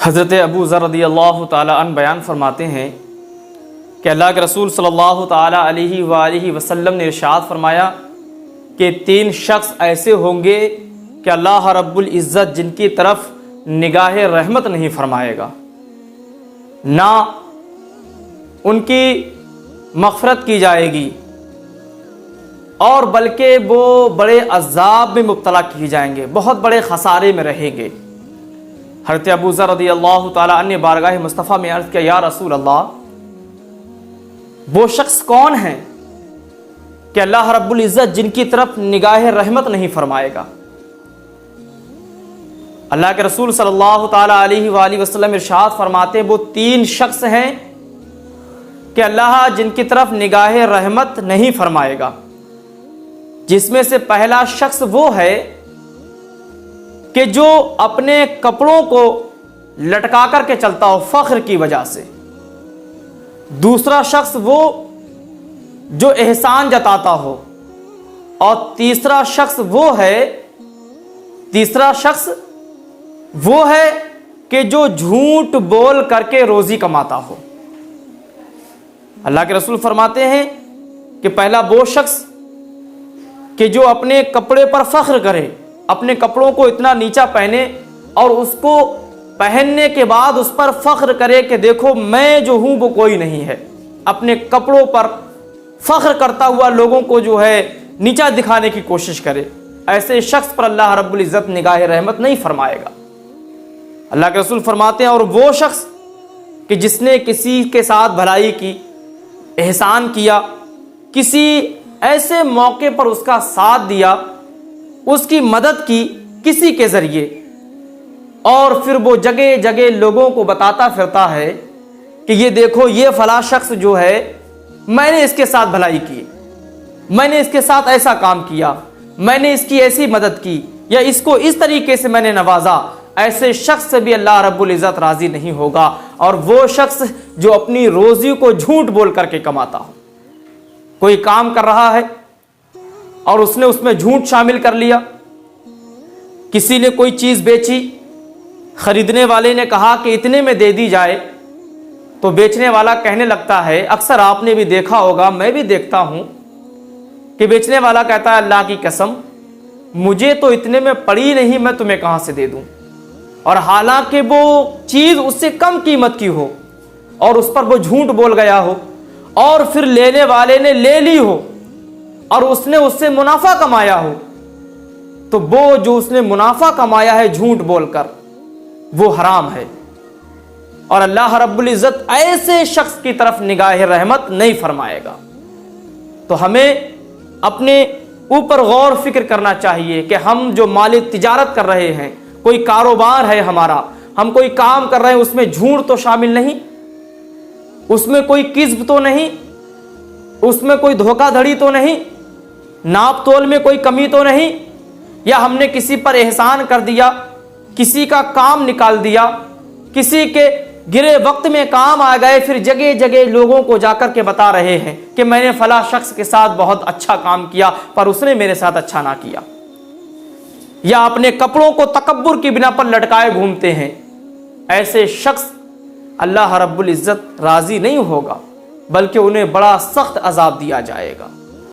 حضرت ابو ذر رضی اللہ تعالیٰ عنہ بیان فرماتے ہیں کہ اللہ کے رسول صلی اللہ تعالیٰ علیہ وآلہ وسلم نے ارشاد فرمایا کہ 3 شخص ایسے ہوں گے کہ اللہ رب العزت جن کی طرف نگاہ رحمت نہیں فرمائے گا، نہ ان کی مغفرت کی جائے گی، اور بلکہ وہ بڑے عذاب میں مبتلا کیے جائیں گے، بہت بڑے خسارے میں رہیں گے۔ حضرت ابو ذر رضی اللہ تعالیٰ عنہ نے بارگاہ مصطفیٰ میں عرض کیا، یا رسول اللہ، وہ شخص کون ہیں کہ اللہ رب العزت جن کی طرف نگاہ رحمت نہیں فرمائے گا؟ اللہ کے رسول صلی اللہ تعالیٰ علیہ وآلہ وسلم ارشاد فرماتے ہیں وہ 3 شخص ہیں کہ اللہ جن کی طرف نگاہ رحمت نہیں فرمائے گا، جس میں سے پہلا شخص وہ ہے کہ جو اپنے کپڑوں کو لٹکا کر کے چلتا ہو فخر کی وجہ سے، دوسرا شخص وہ جو احسان جتاتا ہو، اور تیسرا شخص وہ ہے کہ جو جھوٹ بول کر کے روزی کماتا ہو۔ اللہ کے رسول فرماتے ہیں کہ پہلا وہ شخص کہ جو اپنے کپڑے پر فخر کرے، اپنے کپڑوں کو اتنا نیچا پہنے اور اس کو پہننے کے بعد اس پر فخر کرے کہ دیکھو میں جو ہوں وہ کوئی نہیں ہے، اپنے کپڑوں پر فخر کرتا ہوا لوگوں کو جو ہے نیچا دکھانے کی کوشش کرے، ایسے شخص پر اللہ رب العزت نگاہ رحمت نہیں فرمائے گا۔ اللہ کے رسول فرماتے ہیں اور وہ شخص کہ جس نے کسی کے ساتھ بھلائی کی، احسان کیا، کسی ایسے موقع پر اس کا ساتھ دیا، اس کی مدد کی کسی کے ذریعے، اور پھر وہ جگہ جگہ لوگوں کو بتاتا پھرتا ہے کہ یہ دیکھو یہ فلاں شخص جو ہے میں نے اس کے ساتھ بھلائی کی، میں نے اس کے ساتھ ایسا کام کیا، میں نے اس کی ایسی مدد کی، یا اس کو اس طریقے سے میں نے نوازا، ایسے شخص سے بھی اللہ رب العزت راضی نہیں ہوگا۔ اور وہ شخص جو اپنی روزی کو جھوٹ بول کر کے کماتا ہو، کوئی کام کر رہا ہے اور اس نے اس میں جھوٹ شامل کر لیا، کسی نے کوئی چیز بیچی، خریدنے والے نے کہا کہ اتنے میں دے دی جائے، تو بیچنے والا کہنے لگتا ہے، اکثر آپ نے بھی دیکھا ہوگا، میں بھی دیکھتا ہوں کہ بیچنے والا کہتا ہے اللہ کی قسم مجھے تو اتنے میں پڑی نہیں، میں تمہیں کہاں سے دے دوں، اور حالانکہ وہ چیز اس سے کم قیمت کی ہو اور اس پر وہ جھوٹ بول گیا ہو، اور پھر لینے والے نے لے لی ہو اور اس نے اس سے منافع کمایا ہو، تو وہ جو اس نے منافع کمایا ہے جھوٹ بول کر وہ حرام ہے، اور اللہ رب العزت ایسے شخص کی طرف نگاہ رحمت نہیں فرمائے گا۔ تو ہمیں اپنے اوپر غور فکر کرنا چاہیے کہ ہم جو مالی تجارت کر رہے ہیں، کوئی کاروبار ہے ہمارا، ہم کوئی کام کر رہے ہیں، اس میں جھوٹ تو شامل نہیں، اس میں کوئی کذب تو نہیں، اس میں کوئی دھوکہ دھڑی تو نہیں، ناپ تول میں کوئی کمی تو نہیں، یا ہم نے کسی پر احسان کر دیا، کسی کا کام نکال دیا، کسی کے گرے وقت میں کام آ گئے، پھر جگہ جگہ لوگوں کو جا کر کے بتا رہے ہیں کہ میں نے فلاں شخص کے ساتھ بہت اچھا کام کیا پر اس نے میرے ساتھ اچھا نہ کیا، یا اپنے کپڑوں کو تکبر کی بنا پر لٹکائے گھومتے ہیں، ایسے شخص اللہ رب العزت راضی نہیں ہوگا، بلکہ انہیں بڑا سخت عذاب دیا جائے گا۔